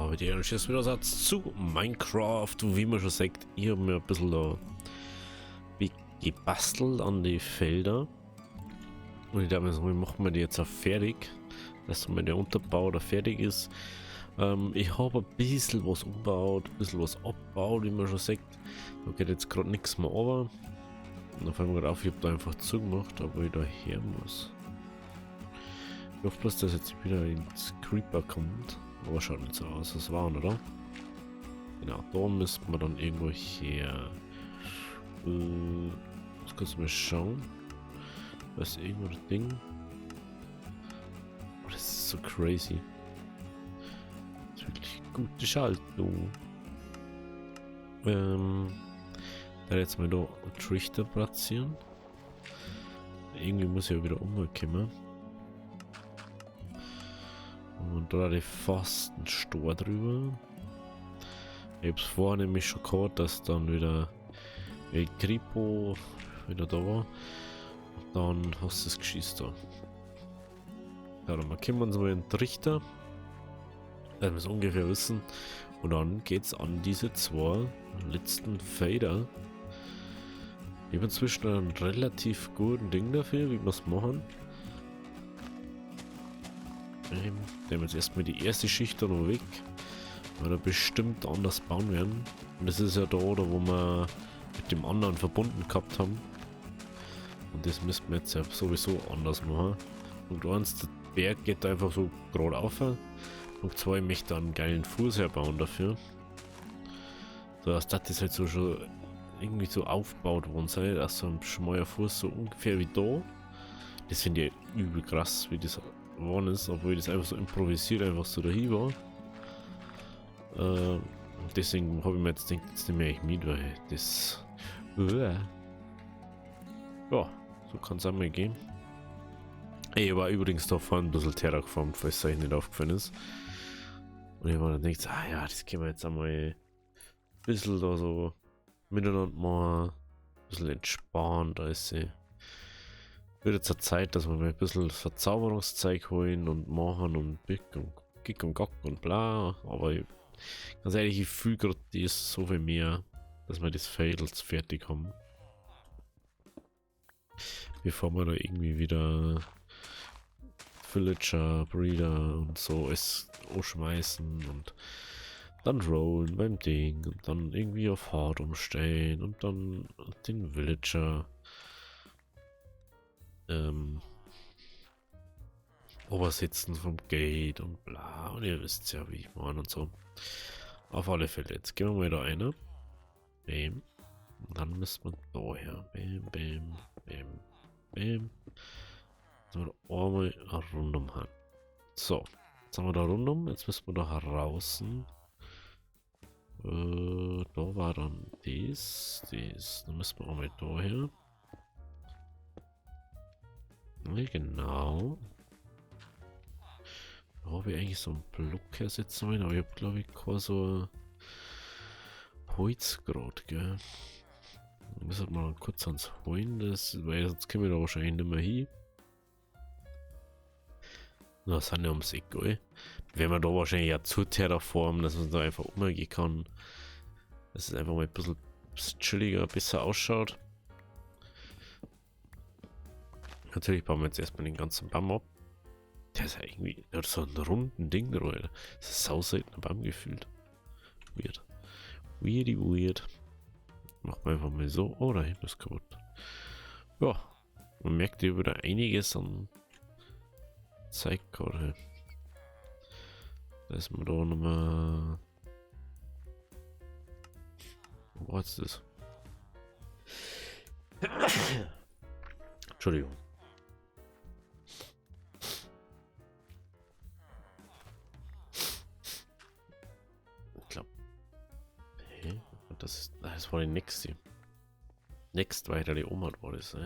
heute ist wieder Satz zu Minecraft. Wie man schon sagt, ich habe mir ein bisschen da gebastelt an die Felder. Und ich dachte mir so, wie machen wir die jetzt auch fertig, dass dann der Unterbau da fertig ist. Ich habe ein bisschen was umgebaut, ein bisschen was abgebaut, wie man schon sagt. Da geht jetzt gerade nichts mehr runter. Und dann fällt mir gerade auf, ich habe da einfach zugemacht, aber ich da her muss. Ich hoffe bloß, dass jetzt wieder ins Creeper kommt. Aber schaut nicht so aus, das waren, oder? Genau, da müssten wir dann irgendwo her. Jetzt kannst du mal schauen. Da ist irgendwo das Ding. Oh, das ist so crazy. Das ist wirklich gute Schaltung. Da jetzt mal da einen Trichter platzieren. Irgendwie muss ich ja wieder umkommen. Und da hatte ich fast einen Stor drüber. Ich hab's vorher nämlich schon gehabt, dass dann wieder El Kripo wieder da war. Und dann hast du es geschießt da. Ja, dann kommen wir uns mal in den Trichter. Dass wir es ungefähr wissen. Und dann geht's an diese zwei letzten Fader. Ich habe inzwischen einen relativ guten Ding dafür, wie wir es machen. Nehmen wir jetzt erstmal die erste Schicht da noch weg, weil wir bestimmt anders bauen werden. Und das ist ja da, wo wir mit dem anderen verbunden gehabt haben. Und das müssen wir jetzt ja sowieso anders machen. Punkt 1, der Berg geht einfach so gerade auf. Punkt 2, ich möchte einen geilen Fuß herbauen dafür. So, dass das halt so schon irgendwie so aufgebaut worden sei, dass so ein schmaler Fuß so ungefähr wie da. Das finde ich übel krass, wie das geworden ist, obwohl das einfach so improvisiert einfach so dahin war. Deswegen habe ich mir jetzt gedacht, jetzt nehme ich mit, weil das ja, so kann es einmal gehen. Ich war übrigens da vorne ein bisschen terraformt, falls es euch nicht aufgefallen ist. Und ich habe mir dann gedacht, ah ja, das können wir jetzt einmal ein bisschen da so miteinander machen, ein bisschen entspannt, als wird jetzt eine Zeit, dass wir mal ein bisschen Verzauberungszeug holen und machen und Gick und Gack und bla. Aber ganz ehrlich, ich fühle gerade das so viel mehr, dass wir das Fails fertig haben. Bevor wir da irgendwie wieder Villager, Breeder und so alles schmeißen und dann rollen beim Ding und dann irgendwie auf Hard umstellen und dann den Villager Obersitzen vom Gate und bla, und ihr wisst ja, wie ich meine und so. Auf alle Fälle, jetzt gehen wir mal da eine. Bam. Und dann müssen wir da her. Bam, bam, bam, bam. Jetzt wir da einmal rundum haben. So, jetzt haben wir da rundum, jetzt müssen wir da heraus. Da war dann das. Dann müssen wir auch mal da her. Ja, genau. Da habe ich eigentlich so einen Block ersetzen wollen, aber ich habe glaube ich kein so Holz gerade, gell. Da müssen wir mal kurz ans Holen, weil sonst können wir da wahrscheinlich nicht mehr hin. Na, sind ja ums Eck, gell. Wenn wir da wahrscheinlich ja zu terraformen, dass man da einfach umgehen kann. Dass es einfach mal ein bisschen chilliger, besser ausschaut. Natürlich bauen wir jetzt erstmal den ganzen Baum ab. Der ist ja irgendwie, der hat so einen runden Ding, Leute. Das ist sau selten ein Baum gefühlt. Weird. Weird. Machen wir einfach mal so. Oh, da hinten ist kaputt. Ja, man merkt hier wieder einiges an Zeit gerade. Da ist man da nochmal. Was ist das? Entschuldigung. Ich glaube. Hey, das war die nächste. Next weiter die Oma war das.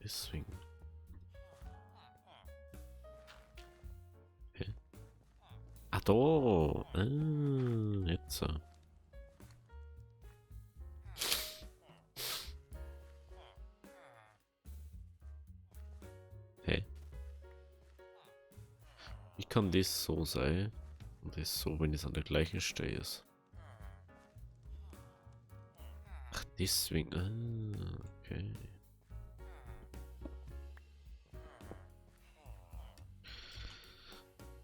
Deswegen. Okay. Ah, da. Jetzt. Hey. Wie kann das so sein? Und das ist so, wenn es an der gleichen Stelle ist. Ach, deswegen. Ah, okay.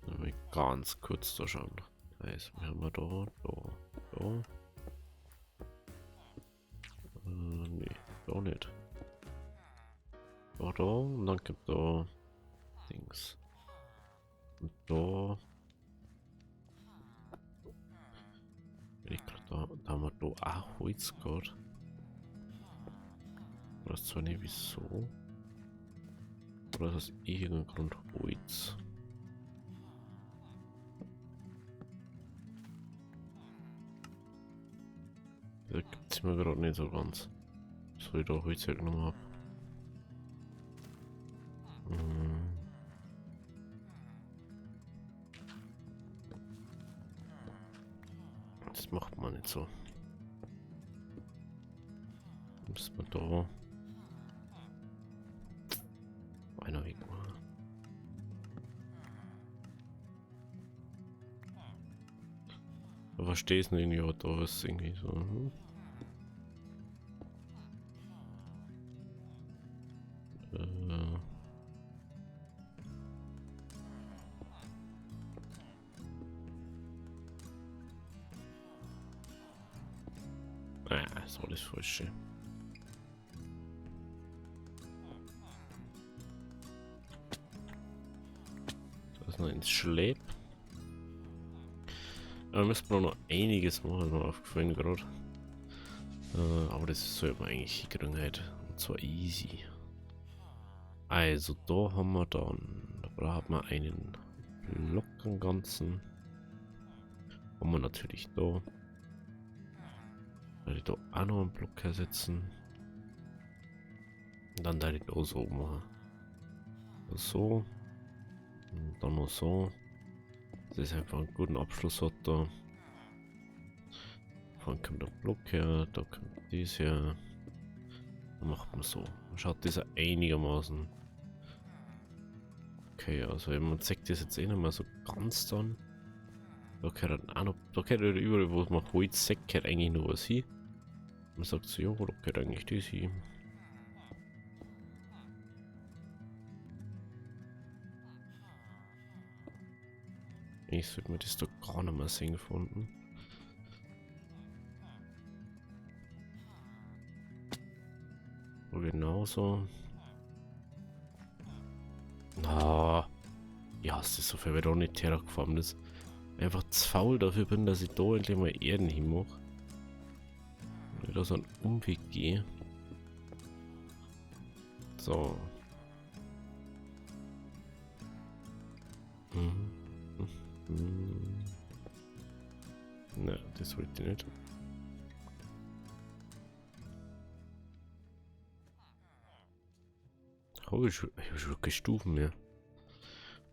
Dann will ich ganz kurz da schauen. Also, wir haben da. Nee, da nicht. Da und dann gibt da Dings. Und da. Ich glaube, da haben wir da auch Holz gehabt. Ich weiß zwar nicht wieso. Oder ist das irgendein Grund Holz? Da gibt es mir gerade nicht so ganz. So ich da Holz hergenommen habe. Das macht man nicht so. Müssen wir da einer weg machen. Da verstehe ich es nicht, ja, da ist irgendwie so. Das war das Falsche. Da ist noch ins Schlepp. Da müssen wir noch einiges machen, ist mir aufgefallen gerade. Aber das sollte man eigentlich hinkriegen halt. Und zwar easy. Also da haben wir dann, da brauchen wir einen Block am Ganzen. Haben wir natürlich da. Werde ich da auch noch einen Block ersetzen. Und dann werde ich da so machen. So. Und dann noch so. Das ist einfach einen guten Abschluss hat da. Dann kommt der Block her, da kommt dies her. Dann macht man so. Dann schaut dieser einigermaßen. Okay, also man zeigt das jetzt eh nicht mehr so ganz dann. Da gehört auch noch, da gehört überall, wo man Holz sagt, gehört eigentlich nur was hin. Man sagt so, ja, da gehört eigentlich das hin. Ich sollte mir das da gar nicht mehr sehen gefunden. Genauso. Ah, ja, es ist so viel, weil da nicht terraformt ist. Einfach zu faul dafür bin, dass ich da endlich mal Erden hinmache. Und ich da so einen Umweg gehe. So. Ne, das wollte ich nicht. Oh, ich habe schon keine Stufen mehr.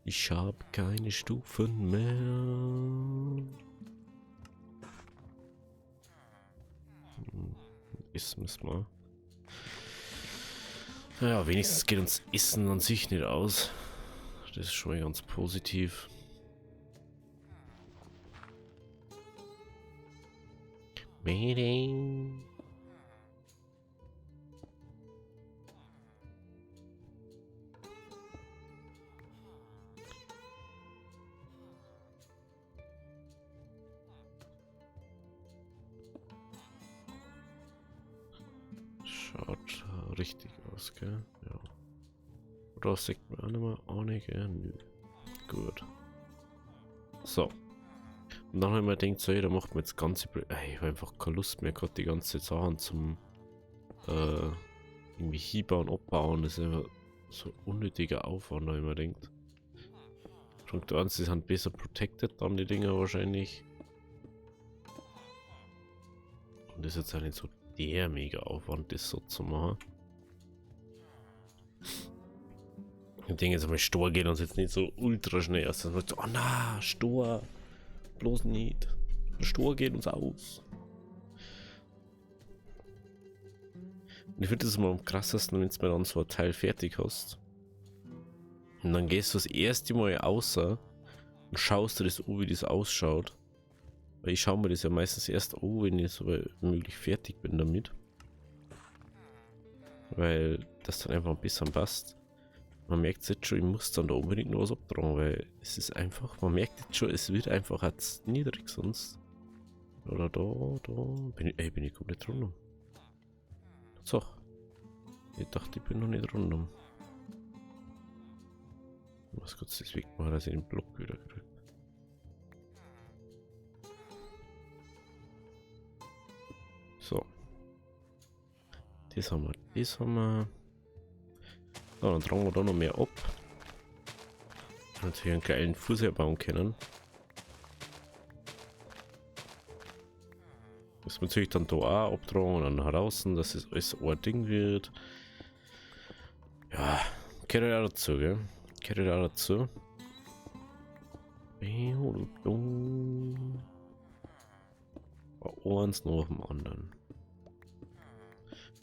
Ich habe keine Stufen mehr. Ist müssen wir. Ja, wenigstens geht uns Essen an sich nicht aus. Das ist schon mal ganz positiv. Meeting. Schaut richtig aus, gell? Ja. Oder sagt man auch nicht mehr ohne, gell? Nö. Gut. So. Und dann haben wir gedacht, so, da macht man jetzt ganze. Ich habe einfach keine Lust mehr gehabt, die ganze Sachen zum irgendwie hinbauen, abbauen. Das ist einfach so unnötiger Aufwand, da immer denkt. Punkt 1, die sind besser protected, dann die Dinger wahrscheinlich. Und das ist jetzt auch nicht so der mega Aufwand, das so zu machen. Ich denke jetzt einmal, Stor geht uns jetzt nicht so ultra schnell aus. Dann sagt, oh na, Stor, bloß nicht. Stor geht uns aus. Und ich finde das immer am krassesten, wenn du mal dann so ein Teil fertig hast. Und dann gehst du das erste Mal außer und schaust dir das an, wie das ausschaut. Weil ich schaue mir das ja meistens erst an, wenn ich so möglich fertig bin damit. Weil das dann einfach ein bisschen passt. Man merkt jetzt schon, ich muss dann da unbedingt noch was abtragen, weil es ist einfach, man merkt jetzt schon, es wird einfach jetzt niedrig sonst. Oder da. Bin ich komplett rundum. So. Ich dachte, ich bin noch nicht rundum. Ich muss kurz das wegmachen, dass ich den Block wieder kriege. So. Das haben wir, das haben wir. So, dann tragen wir da noch mehr ab. Natürlich einen geilen Fuß herbauen können. Das muss natürlich dann da auch abtragen und dann heraus, dass es alles ein Ding wird. Ja, gehört auch dazu, gell? Gehört auch dazu. Eins nach dem anderen.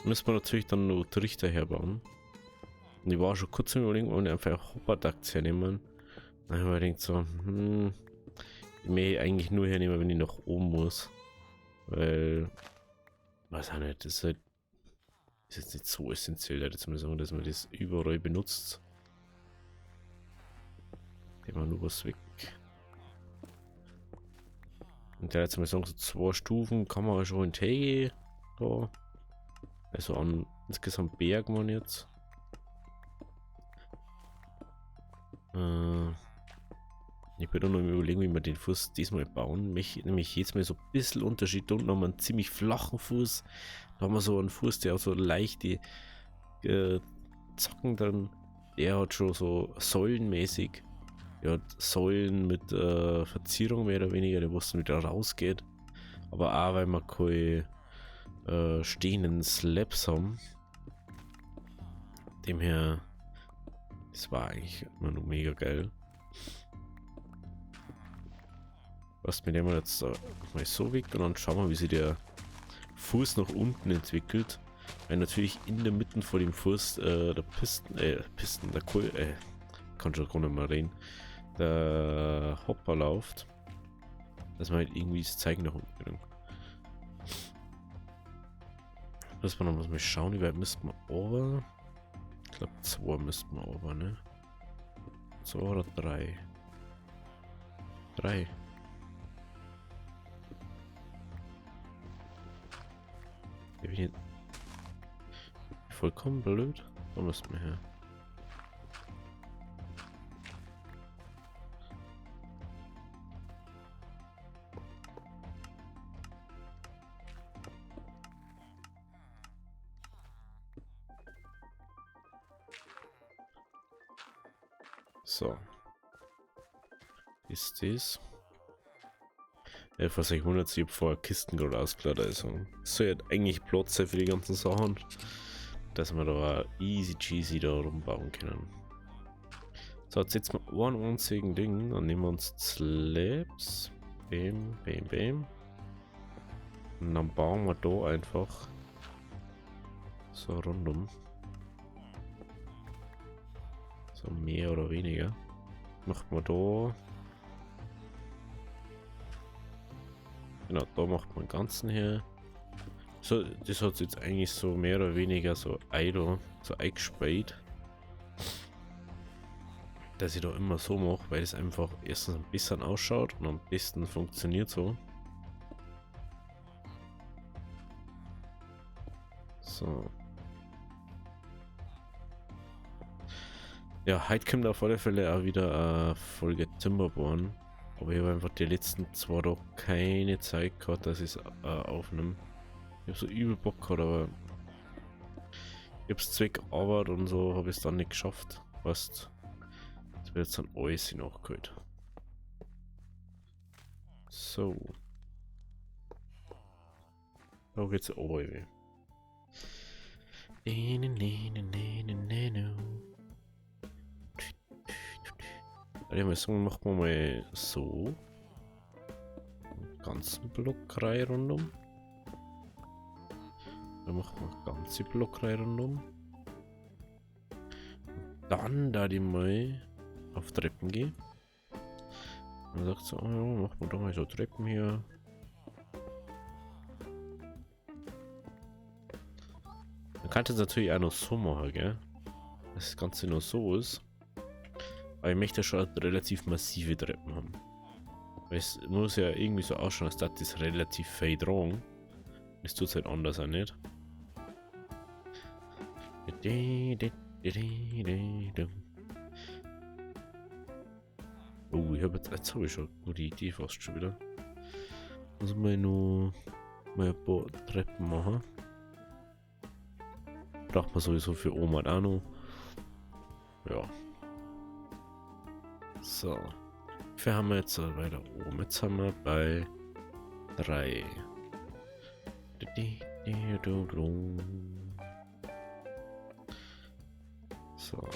Müssen wir natürlich dann noch Trichter herbauen. Und ich war schon kurz im Überlegen, ob wir einfach Hopperdachs hernehmen. Dann habe ich mir gedacht so, ich möchte eigentlich nur hernehmen, wenn ich nach oben muss. Weil, weiß auch nicht, das ist halt, ist jetzt nicht so essentiell, dass man sagen, dass man das überall benutzt. Nehmen wir nur was weg. Und der jetzt mal sagen, so 2 Stufen kann man schon in Tage da. Also an insgesamt Bergmann jetzt. Ich bin da noch im Überlegen, wie wir den Fuß diesmal bauen. Nämlich jetzt mal so ein bisschen Unterschied. Da unten haben wir einen ziemlich flachen Fuß. Da haben wir so einen Fuß, der auch so leichte Zacken drin. Der hat schon so säulenmäßig. Der hat Säulen mit Verzierung mehr oder weniger, der wo es wieder rausgeht. Aber auch weil wir keine stehenden Slabs haben. Demher, das war eigentlich immer nur mega geil. Was mit dem jetzt mal so weg und dann schauen wir, wie sich der Fuß nach unten entwickelt. Weil natürlich in der Mitte vor dem Fuß der Pisten, der Kohl, kann schon gar nicht mehr reden, der Hopper läuft. Dass man halt irgendwie das Zeigen nach unten kriegen. Müssen wir noch mal schauen, wie weit müssten wir over. Ich glaube 2 müssten wir over, ne? 2 oder 3? 3. Ich bin vollkommen blöd. Da müssten wir her. So. Ist das? Ja, falls euch wundert, ich habe vorher Kisten gerade ausgeladen. Also, es soll ja eigentlich Platz sein für die ganzen Sachen, dass wir da easy cheesy da rumbauen können. So, jetzt setzen wir einen einzigen Ding. Dann nehmen wir uns Slabs. Bam, bam, bam. Und dann bauen wir da einfach so rundum. So mehr oder weniger. Macht man da. Genau, da macht man den ganzen her. So, das hat jetzt eigentlich so mehr oder weniger so idle, so eingespäht. Dass ich da immer so mache, weil es einfach erstens ein bisschen ausschaut und am besten funktioniert so. So. Ja, heute kommt auf alle Fälle auch wieder eine Folge Timberborn. Aber ich habe einfach die letzten 2 Tage keine Zeit gehabt, dass ich es aufnehme. Ich habe so übel Bock gehabt, aber ich habe es Zweck Arbeit und so habe ich es dann nicht geschafft. Fast. Das wird jetzt dann alles nachgeholt. So. Da geht's runter. Ich würde sagen, machen wir mal so. Einen ganzen Blockreihe rundum. Dann machen wir eine ganze Blockreihe rundum. Dann da die mal auf Treppen gehen. Man sagt so, oh ja, macht man doch mal so Treppen hier. Man kann das natürlich auch noch so machen, gell? Dass das Ganze nur so ist. Aber ich möchte schon relativ massive Treppen haben. Weil es muss ja irgendwie so ausschauen, als das relativ viel tragen. Das tut es halt anders auch nicht. Oh, jetzt habe ich schon eine gute Idee fast schon wieder. Muss man nur mal ein paar Treppen machen. Braucht man sowieso für Oma auch noch. Ja. So. Wie viel haben wir jetzt weiter oben? Jetzt haben wir bei 3. So.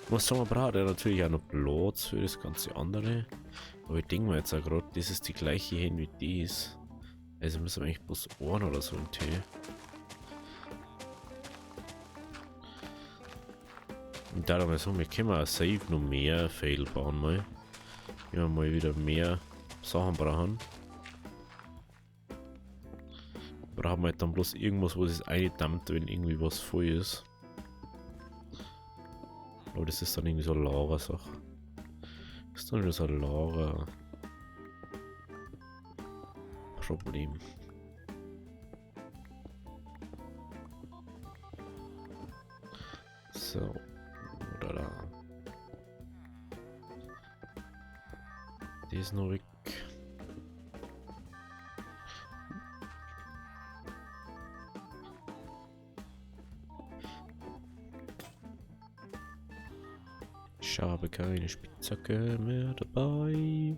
Was sagen wir, braucht er natürlich auch noch Platz für das ganze andere. Aber ich denke mir jetzt auch gerade, das ist die gleiche hin wie dies. Also müssen wir eigentlich bloß einen oder so im Tee. Und da mal so, wir können auch safe noch mehr Fail bauen mal. Wenn wir mal wieder mehr Sachen brauchen. Brauchen wir halt dann bloß irgendwas, wo es eindämmt, wenn irgendwie was voll ist. Aber das ist dann irgendwie so eine Lagersache. Das ist dann wieder so ein Lagerproblem. So. Oder da. Die ist noch weg. Ich habe keine Spitzhacke mehr dabei.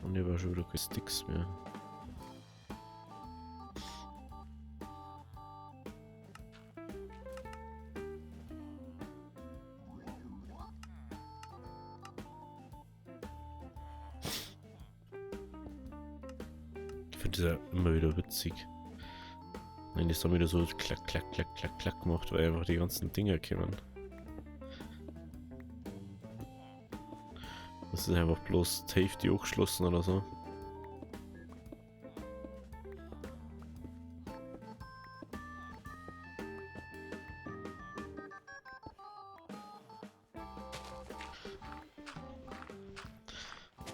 Und hier war schon wieder keine Sticks mehr. Ich finde das ja immer wieder witzig. Wenn das dann wieder so klack, klack, klack, klack, klack macht, weil einfach die ganzen Dinger kommen. Das ist einfach bloß Safety hochgeschlossen oder so.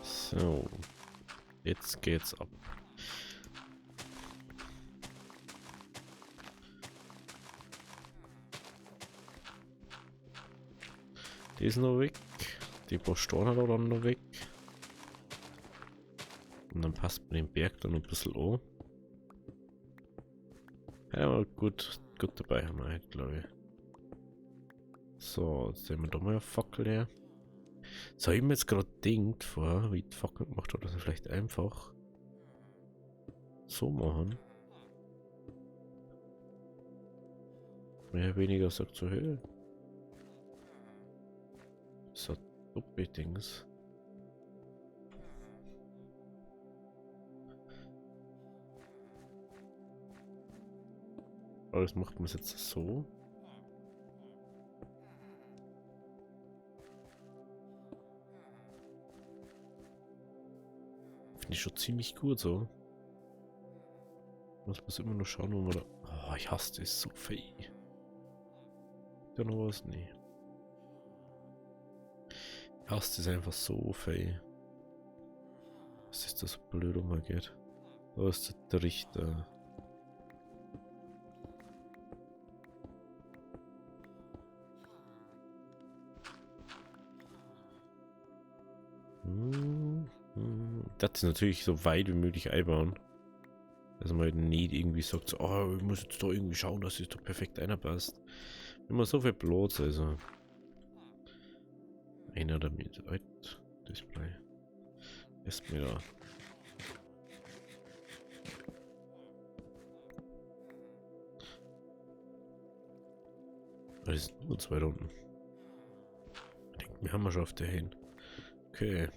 So. Jetzt geht's ab. Die ist noch weg. Die paar Steine da dann noch weg. Und dann passt man den Berg dann ein bisschen an. Ja, aber gut dabei haben wir halt, glaube ich. So, jetzt sehen wir da mal eine Fackel her. So, ich mir jetzt gerade denkt vor, wie die Fackel gemacht hat, also vielleicht einfach so machen. Mehr weniger sagt so, hey. So, Dings. Aber das macht man jetzt so. Finde ich schon ziemlich gut so. Muss immer nur schauen, wo man da. Oh, ich hasse das so viel. Da noch was? Nee. Ich hasse das einfach so viel. Was ist das so blöd umgeht? Da ist der Richter. Das ist natürlich so weit wie möglich einbauen. Dass man halt nicht irgendwie sagt, so, oh, ich muss jetzt da irgendwie schauen, dass es da perfekt einpasst. Immer so viel Platz, also. Einer damit. Alt Display. Erstmal da. Das ist nur 2 Runden. Ich denke, wir haben wir schon auf der hin. Okay.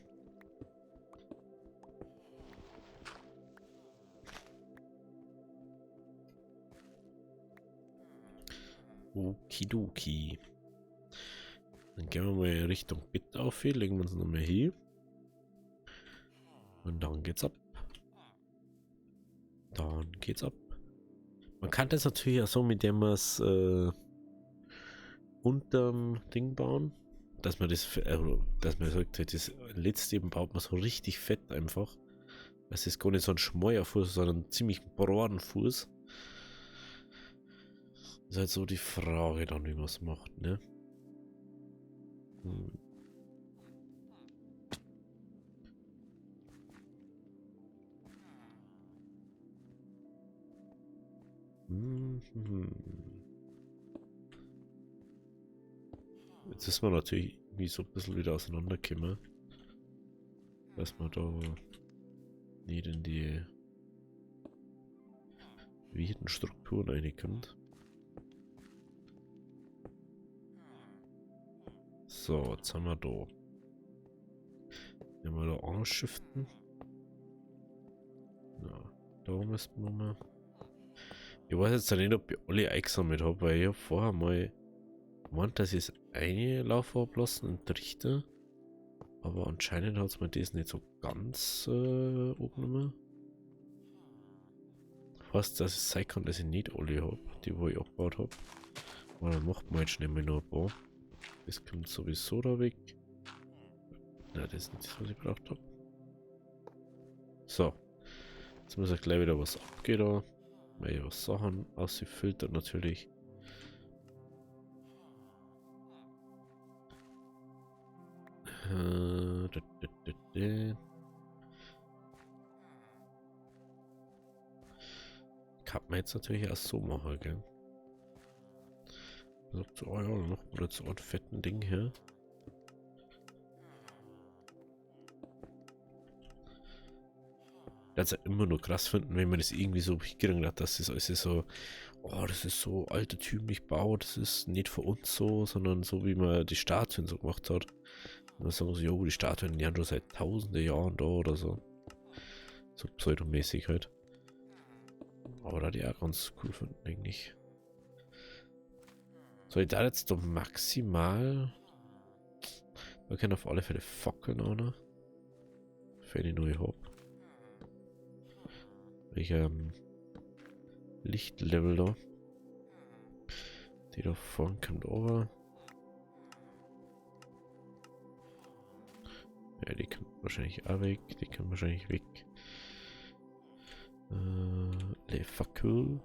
Okidoki. Dann gehen wir mal Richtung Bett auf, legen wir uns nochmal hier. Und dann geht's ab. Dann geht's ab. Man kann das natürlich auch so, mit dem man es unterm Ding bauen, dass man das, dass man sagt, das letzte eben baut man so richtig fett einfach. Das ist gar nicht so ein schmaler Fuß, sondern ein ziemlich broaden Fuß. Das ist halt so die Frage dann, wie man es macht, ne? Hm. Jetzt ist man natürlich wie so ein bisschen wieder auseinandergekommen, dass man da nicht in die weirden Strukturen reinkommt. So, jetzt haben wir da. Wenn wir da anschiften. Ja, da müssten wir mal. Ich weiß jetzt nicht, ob ich alle eingesammelt habe, weil ich habe vorher mal gemeint, dass ich es einlaufen habe lassen in die Richter. Aber anscheinend hat es mir das nicht so ganz angenommen. Fast, dass es sein kann, dass ich nicht alle habe, die wo ich abgebaut habe. Aber dann macht man jetzt schnell mal noch ein paar. Das kommt sowieso da weg. Na, das ist nicht das, was ich braucht habe. So. Jetzt muss ich gleich wieder was abgehen da. Weil ich was Sachen ausgefiltert natürlich. Kann man jetzt natürlich auch so machen, gell? Sagt so, oh ja, dann macht man jetzt so einen fetten Ding hier. Das halt immer nur krass finden, wenn man das irgendwie so hingegangen hat, dass das alles so, oh, das ist so altertümlich baut, das ist nicht für uns so, sondern so wie man die Statuen so gemacht hat. Und dann sagen sie, jo, die Statuen, die haben schon seit tausende Jahren da oder so. So pseudomäßig halt. Aber da die auch ganz cool finden, eigentlich. So, ich da jetzt doch maximal. Wir können auf alle Fälle fackeln auch noch. Wenn ich neu habe. Ich Lichtlevel da. Die da vorne kommt over. Ja, die kommt wahrscheinlich auch weg. Die kommt wahrscheinlich weg. Le Fackel.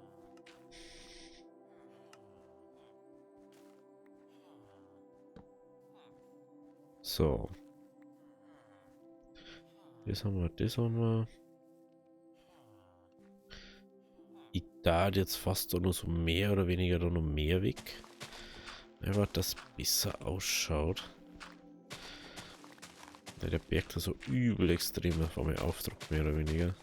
So. Das haben wir, das haben wir. Ich da jetzt fast da nur so mehr oder weniger da noch mehr weg. Einfach, dass es besser ausschaut. Weil der Berg da so übel extrem auf einmal aufdruckt, mehr oder weniger.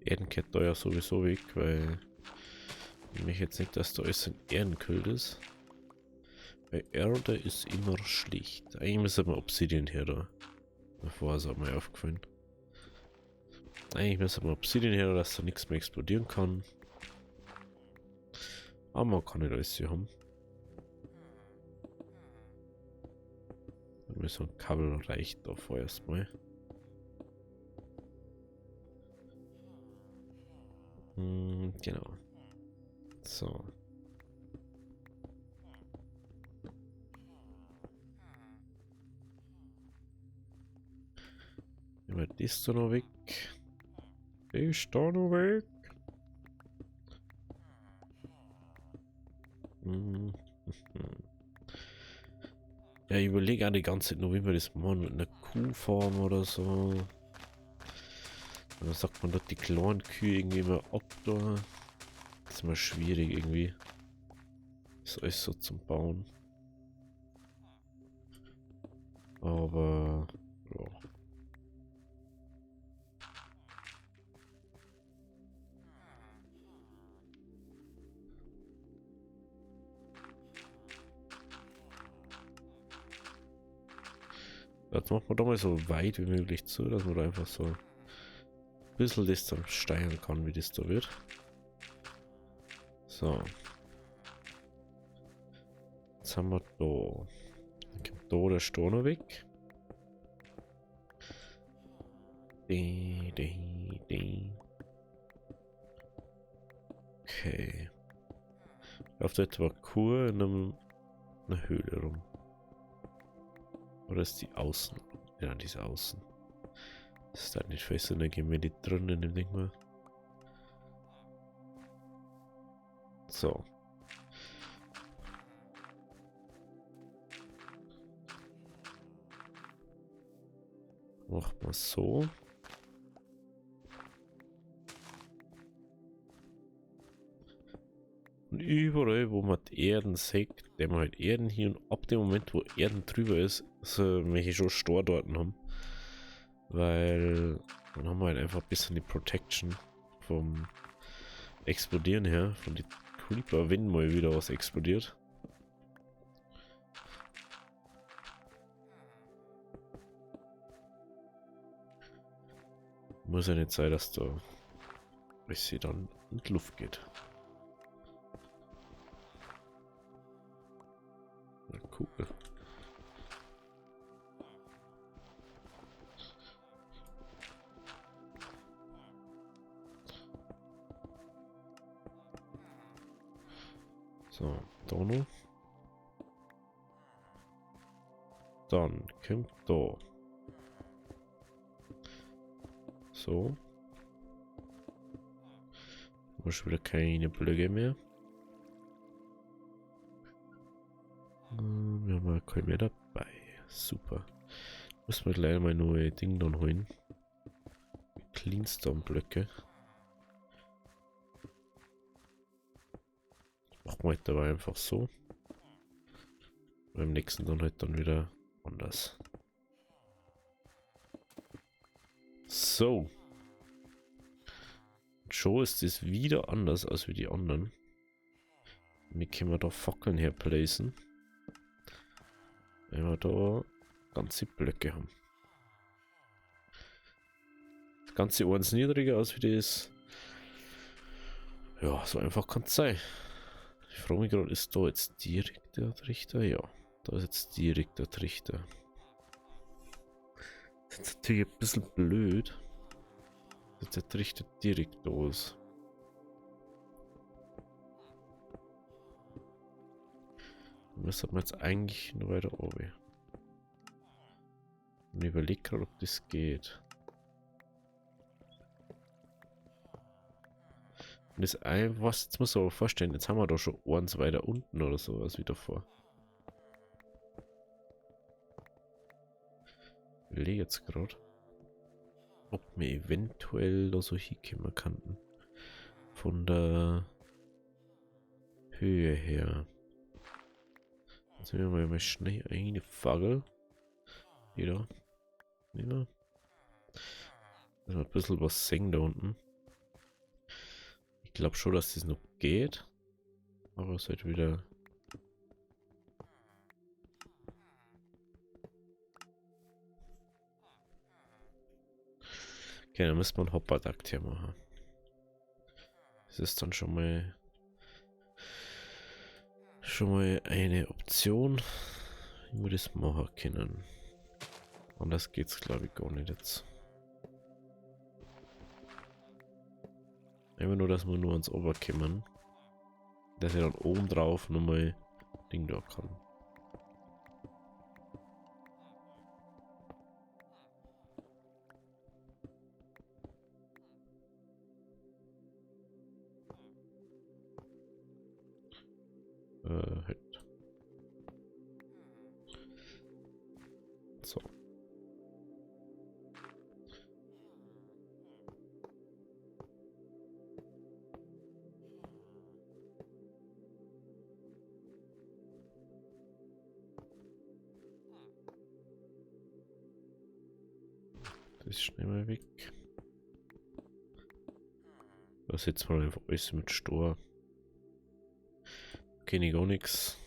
Erdenkette da ja sowieso weg, weil ich möchte jetzt nicht, dass da alles in Erdenkühl ist. Weil Erde ist immer schlicht. Eigentlich müssen wir Obsidian her da. Bevor ist auch mal aufgefallen. Eigentlich müssen wir Obsidian her, dass da nichts mehr explodieren kann. Aber man kann nicht alles hier haben. So ein Kabel reicht da vorerst mal. Genau. So. Nehmen wir das da noch weg. Das ist da noch weg. Ja, ich überlege auch die ganze Zeit nur, wie wir das machen, mit einer Kuhfarm oder so. Dann sagt man dort die kleinen Kühe irgendwie immer ab da. Das ist immer schwierig irgendwie. Das ist alles so zum Bauen. Aber ja. Jetzt machen wir da mal so weit wie möglich zu, dass wir da einfach so bisschen das dann steigern kann, wie das da wird. So. Jetzt haben wir da. Dann kommt da der Storno weg. Okay. Auf der etwa Kur in einer Höhle rum. Oder ist die außen? Ja, die ist außen. Das ist da nicht fest, dann gehen wir nicht drin in dem Ding mal. So. Macht mal so. Und überall, wo man die Erden sieht, der man halt Erden hier und ab dem Moment, wo Erden drüber ist, so welche schon Stordaten haben. Weil dann haben wir halt einfach ein bisschen die Protection vom Explodieren her, von den Creeper, wenn mal wieder was explodiert. Muss ja nicht sein, dass da bis sie dann in die Luft geht. Na cool. So, da noch. Dann kommt da. So. Muss wieder keine Blöcke mehr. Wir haben kein mehr dabei. Super. Müssen wir gleich mal neue Dinge dann holen. Cleanstone-Blöcke. Machen wir halt dabei einfach so. Beim nächsten dann halt dann wieder anders. So. Schon ist es wieder anders als wie die anderen. Wie können wir da Fackeln herplacen? Wenn wir da ganze Blöcke haben. Das Ganze eins niedriger als wie das. Ja, so einfach kann es sein. Ich frage mich gerade, ist da jetzt direkt der Trichter? Ja, da ist jetzt direkt der Trichter. Das ist natürlich ein bisschen blöd, dass der Trichter direkt da ist. Müssen wir jetzt eigentlich nur weiter oben. Und ich überlege gerade, ob das geht. Und das was jetzt muss man aber vorstellen, jetzt haben wir doch schon eins weiter unten oder so als wie davor. Ich überlege jetzt gerade, ob wir eventuell da so hinkommen könnten. Von der Höhe her. Jetzt nehmen wir mal schnell eine Fackel. Wieder. Ja. Also ein bisschen was singen da unten. Ich glaube schon, dass das noch geht. Aber es wird wieder. Okay, dann müssen wir einen Hopperdakt hier machen. Das ist dann schon mal eine Option, wie wir das machen können. Anders geht's glaube ich gar nicht jetzt. Einfach nur, dass wir nur ans Ober kommen. Dass er dann oben drauf nochmal Ding da kann. Halt. So. Das ist schnell mal weg. Da setzen wir einfach alles mit Stor. Kenne ich gar nichts.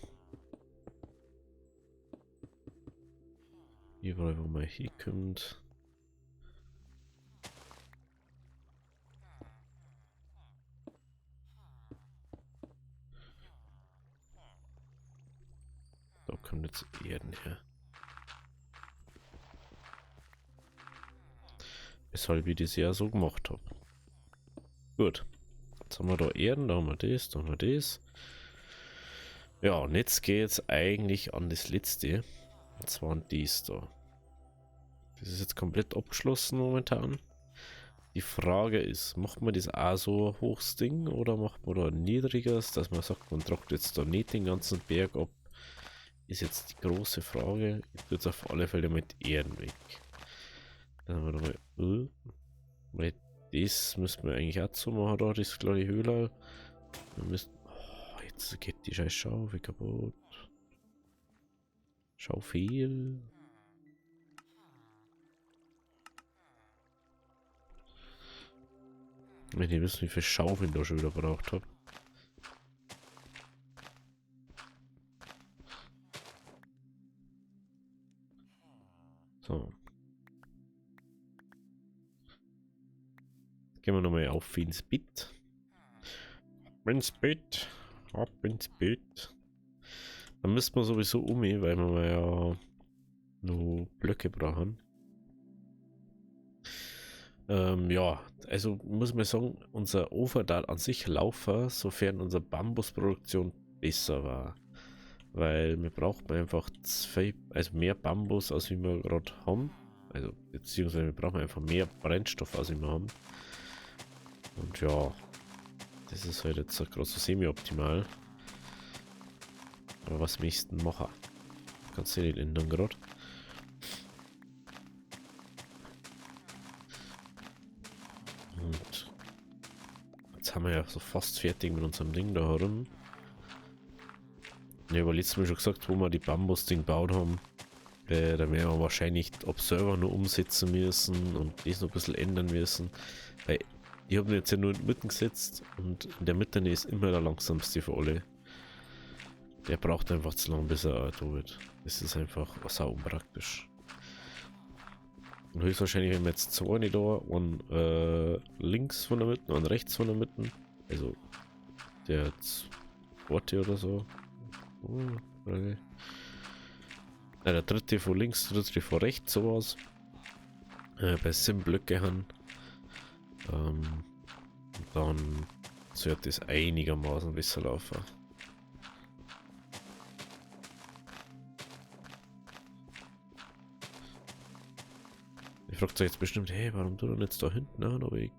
Überall, wo man hier kommt. Da kommt jetzt Erden her. Weshalb ich das ja so gemacht habe. Gut. Jetzt haben wir da Erden, da haben wir das, da haben wir das. Ja, und jetzt geht es eigentlich an das letzte. Und zwar an dies da. Das ist jetzt komplett abgeschlossen momentan. Die Frage ist, macht man das auch so ein hohes Ding oder macht man da ein niedriges, dass man sagt, man tragt jetzt da nicht den ganzen Berg ab? Ist jetzt die große Frage. Ich tue jetzt auf alle Fälle mit Erden weg. Dann haben wir da mal, weil das müssen wir eigentlich auch so machen, da das kleine Höhle. Wir müssen, oh, jetzt geht die scheiß Schaufel kaputt. Schaufel. Wenn ihr wisst, wie viel Schaufeln da schon wieder braucht habe. So. Gehen wir nochmal auf ins Bett. Ab ins Bett. Ab ins Bett. Dann müssen wir sowieso weil wir ja nur Blöcke brauchen. Ja, also muss man sagen, unser Ofen da an sich laufen, sofern unsere Bambusproduktion besser war. Weil wir brauchen einfach mehr Bambus, als wir gerade haben. Also, beziehungsweise wir brauchen einfach mehr Brennstoff, als wir haben. Und ja, das ist halt jetzt gerade so semi-optimal. Aber was möchtest du machen? Kannst du nicht ändern gerade. Und jetzt haben wir ja so fast fertig mit unserem Ding da herum. Ja, aber letztes Mal schon gesagt, wo wir die Bambus-Ding gebaut haben, da werden wir wahrscheinlich die Observer nur umsetzen müssen und das noch ein bisschen ändern müssen. Weil ich habe jetzt ja nur in die Mitte gesetzt und in der Mitte ist immer der langsamste für alle. Der braucht einfach zu lange, bis er da wird. Das ist einfach sau unpraktisch. Und höchstwahrscheinlich haben wir jetzt zwei da, und links von der Mitte und rechts von der Mitte. Also der zweite oder so. Okay. Ja, der dritte von links, der dritte von rechts, sowas. Bei Sim-Blöcke haben. Dann sollte es einigermaßen besser laufen. Ich fragt sich jetzt bestimmt, hey, warum tut er jetzt da hinten auch noch weg?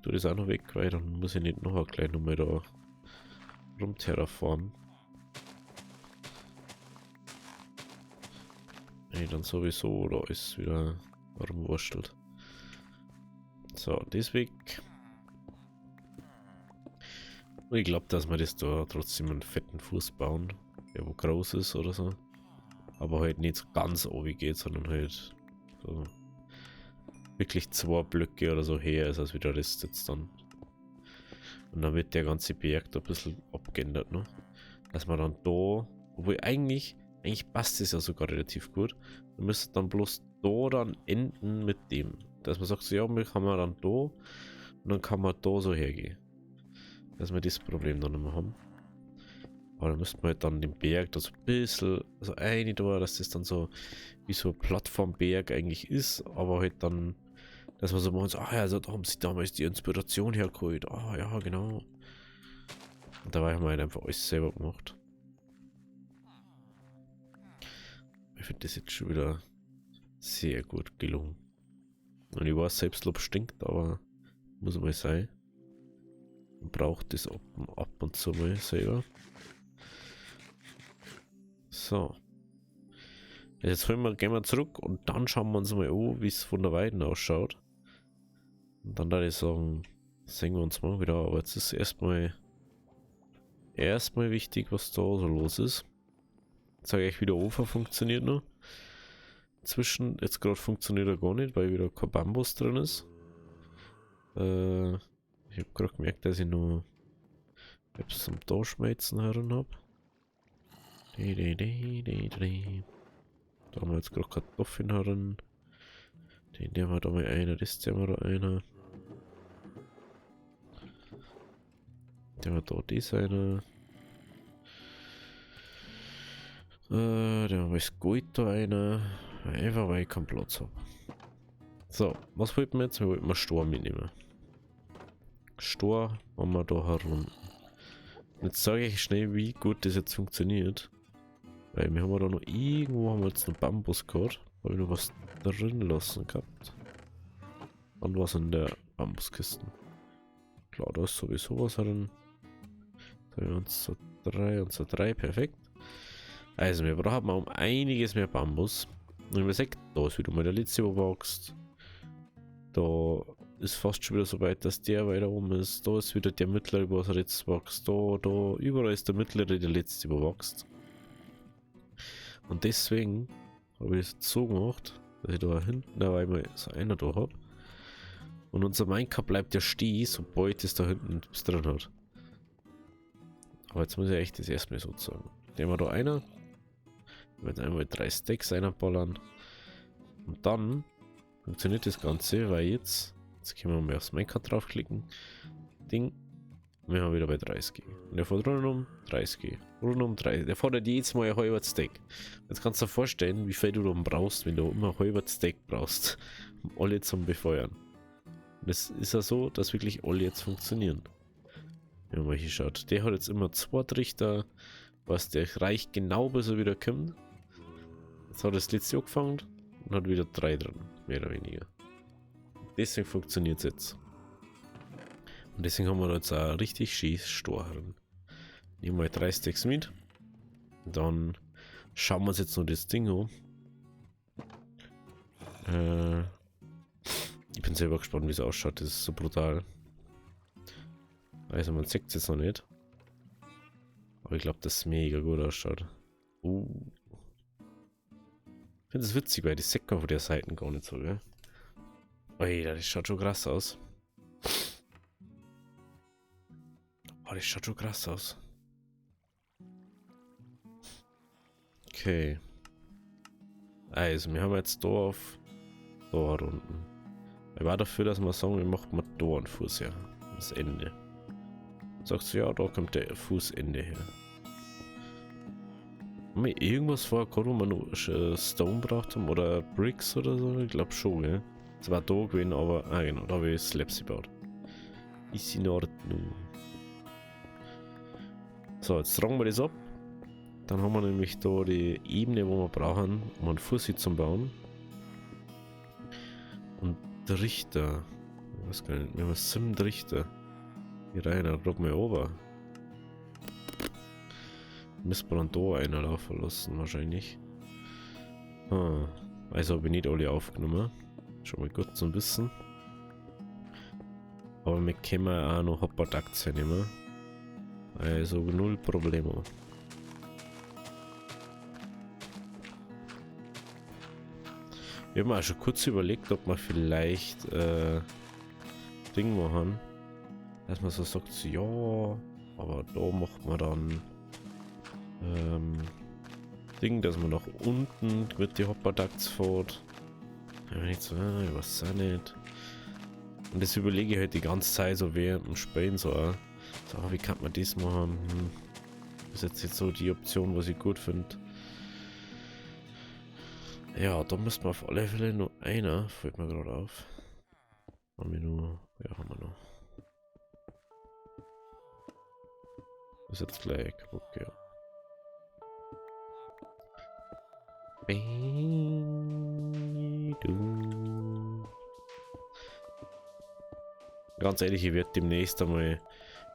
Tu das auch noch weg, weil dann muss ich nicht noch gleich nochmal da rumterraformen. Nee, dann sowieso, da ist wieder rumwurstelt. So, das weg. Und ich glaube, dass wir das da trotzdem einen fetten Fuß bauen, der wo groß ist oder so. Aber halt nicht so ganz oben geht, sondern halt so wirklich 2 Blöcke oder so her ist, als wie der Rest jetzt dann. Und dann wird der ganze Berg da ein bisschen abgeändert, ne? Dass man dann da, obwohl eigentlich passt es ja sogar relativ gut. Man müsste dann bloß da dann enden mit dem. Dass man sagt, so, ja, kann man dann da und dann kann man da so hergehen. Dass wir das Problem dann nicht mehr haben. Aber dann müsste man halt dann den Berg da so ein bisschen, also eine da, dass das dann so wie so ein Plattformberg eigentlich ist, aber halt dann, dass man so machen, so, ah ja, also da haben sie damals die Inspiration hergeholt, ah ja, genau. Und dabei haben wir halt einfach alles selber gemacht. Ich finde das jetzt schon wieder sehr gut gelungen. Und ich weiß, Selbstlob stinkt, aber muss mal sein. Man braucht das ab und zu mal selber. So. Jetzt gehen wir zurück und dann schauen wir uns mal an, wie es von der Weiden ausschaut. Und dann würde ich sagen, sehen wir uns mal wieder. Aber jetzt ist erstmal wichtig, was da so los ist. Jetzt sage ich, wie der Ofen funktioniert noch. Jetzt gerade funktioniert er gar nicht, weil wieder kein Bambus drin ist. Ich habe gerade gemerkt, dass ich noch etwas zum Durchschmeißen heran habe. Da haben wir jetzt gerade Kartoffeln heran. Den nehmen wir da mal einer, das nehmen wir da einer. Den wir da das einer. Der weiß gut da einer. Einfach weil ich keinen Platz habe. So, was wollten wir jetzt? Wir wollten mal Stor mitnehmen. Stor haben wir da herum. Jetzt sage ich schnell, wie gut das jetzt funktioniert. Weil wir haben da noch irgendwo haben wir jetzt noch Bambus gehabt. Habe ich noch was drin lassen gehabt. Und was in der Bambuskiste. Klar, da ist sowieso was drin. 3 und so 3 und so 3, perfekt. Also wir brauchen um einiges mehr Bambus. Und man sagt, da ist wieder mal der letzte überwachst. Da ist fast schon wieder so weit, dass der weiter oben ist. Da ist wieder der mittlere, was jetzt wächst. Da, überall ist der mittlere, der letzte überwachst. Und deswegen habe ich es so gemacht, dass ich da hinten da einmal so einer da habe. Und unser Minecart bleibt ja stehen, sobald es da hinten was drin hat. Aber jetzt muss ich echt das erstmal so sagen. Nehmen wir da einer. Mit einmal 3 Stacks einballern. Und dann funktioniert das Ganze, weil jetzt können wir mal aufs Minecart draufklicken. Ding. Wir haben wieder bei 30. Und der fährt rundum 30. Rundum 30. Der fordert jedes Mal ein halbes Stack. Jetzt kannst du dir vorstellen, wie viel du dann brauchst, wenn du immer ein halbes Stack brauchst, um alle zum Befeuern. Und das ist ja so, dass wirklich alle jetzt funktionieren. Wenn man mal hier schaut. Der hat jetzt immer 2 Trichter, was der reicht genau, bis er wieder kommt. Jetzt hat er das letzte angefangen und hat wieder 3 drin, mehr oder weniger. Deswegen funktioniert es jetzt. Und deswegen haben wir jetzt auch richtig schön Stor drin. Nehmen wir 3 Stacks mit. Dann schauen wir uns jetzt noch das Ding an. Ich bin selber gespannt, wie es ausschaut. Das ist so brutal. Also man sieht es jetzt noch nicht. Aber ich glaube, dass es mega gut ausschaut. Ich finde es witzig, weil die sieht man von der Seite gar nicht so, gell? Alter, das schaut schon krass aus. Oh, das schaut schon krass aus. Okay. Also, wir haben jetzt da auf da unten. Ich war dafür, dass wir sagen, wir machen mal da einen Fuß her. Das Ende. Sagst du, ja, da kommt der Fußende her. Haben wir irgendwas vorher gehabt, wo wir noch Stone braucht haben? Oder Bricks oder so? Ich glaube schon, gell? Das war da gewesen, aber... Ah genau, da habe ich Slabs gebaut. Ist in Ordnung. So, jetzt tragen wir das ab. Dann haben wir nämlich da die Ebene, wo wir brauchen, um einen Fuß zu bauen. Und der Richter. Ich weiß gar nicht, wir haben 7 Richter. Hier rein, dann rocken wir over. Müssen wir dann da einer laufen lassen, wahrscheinlich. Also habe ich nicht alle aufgenommen. Schon mal gut zum Wissen. Aber wir können auch noch Hopper-Ducts nehmen. Also 0 Probleme. Wir haben auch schon kurz überlegt, ob wir vielleicht Ding machen. Dass man so sagt, so, ja, aber da macht man dann Ding, dass man nach unten mit die Hopper-Ducts fährt. Ja, wenn ich so, ich weiß auch nicht. Und das überlege ich halt die ganze Zeit so während dem Spielen so, wie kann man das machen? Das ist jetzt so die Option, was ich gut finde. Ja, da müssen wir auf alle Fälle nur einer, fällt mir gerade auf. Haben wir nur, ja, haben wir noch. Ist jetzt gleich kaputt, ja. Ganz ehrlich, ich werde demnächst einmal,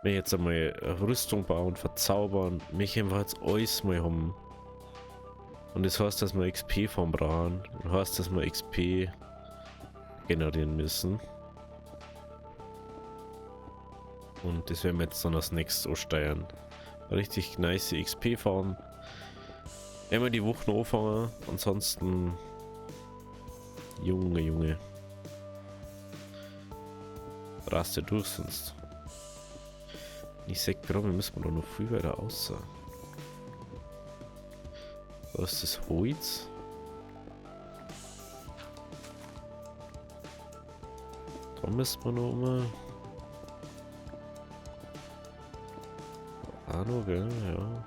wenn jetzt einmal Rüstung bauen, verzaubern, mich einfach jetzt alles mal haben. Und das heißt, dass wir XP vom brauchen. Das heißt, dass wir XP generieren müssen. Und das werden wir jetzt dann als nächstes ansteuern. Richtig nice XP farm. Einmal die Woche noch anfangen, ansonsten Junge. Rast ja durch sonst. Ich sag gerade, wir müssen noch viel weiter außer. Was ist das Holz? Da müssen wir noch mal. Ah, noch, gell, ja.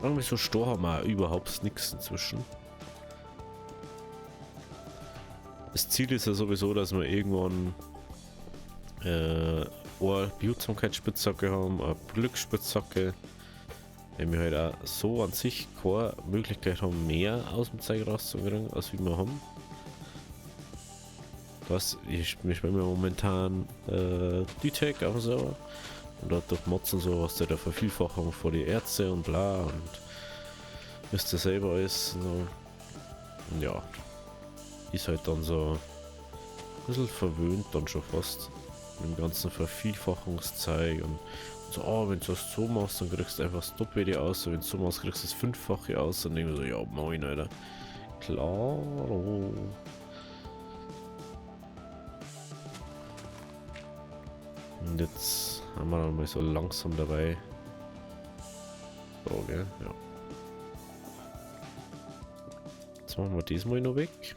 Irgendwie so Stor haben wir überhaupt nichts inzwischen. Das Ziel ist ja sowieso, dass wir irgendwann eine Behutsamkeitsspitzhacke haben, eine Glücksspitzhacke. Wenn wir halt auch so an sich keine Möglichkeit haben, mehr aus dem Zeug rauszukriegen, als wie wir haben. Ich spiele mir momentan die Tag auf dem Server. Und dort durch Mods und so hast du da Vervielfachung vor die Ärzte und bla und wisst ihr selber alles. So. Und ja, ist halt dann so ein bisschen verwöhnt dann schon fast mit dem ganzen Vervielfachungszeug und so, oh, wenn du das so machst, dann kriegst du einfach das Doppelte aus, und wenn du so machst, kriegst du das Fünffache aus, dann denke ich so, ja moin, Alter. Klar. Und jetzt haben wir dann mal so langsam dabei. So, gell? Ja. Jetzt machen wir diesmal noch weg.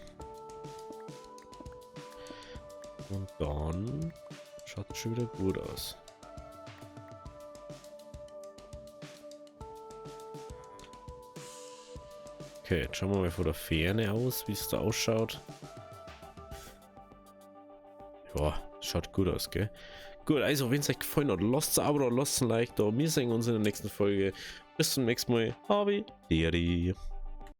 Und dann schaut es schon wieder gut aus. Okay, jetzt schauen wir mal von der Ferne aus, wie es da ausschaut. Ja, schaut gut aus, gell? Gut, also wenn es euch gefallen hat, lasst ein Abo oder lasst ein Like da. Wir sehen uns in der nächsten Folge. Bis zum nächsten Mal. Habe Deri.